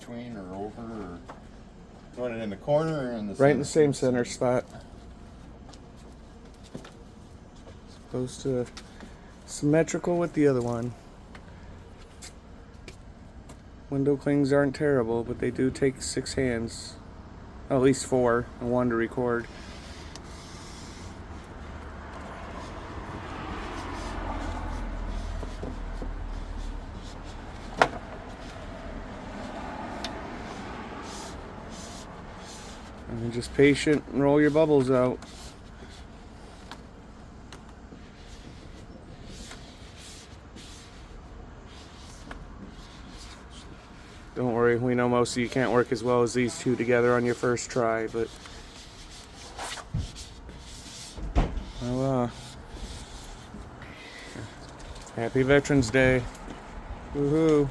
between or over, or you want it in the corner or in the Right in the same center spot. As opposed to symmetrical with the other one. Window clings aren't terrible, but they do take 6 hands. At least 4, and 1 to record. And just patient and roll your bubbles out. Don't worry, we know most of you can't work as well as these two together on your first try, but well, happy Veterans Day. Woohoo.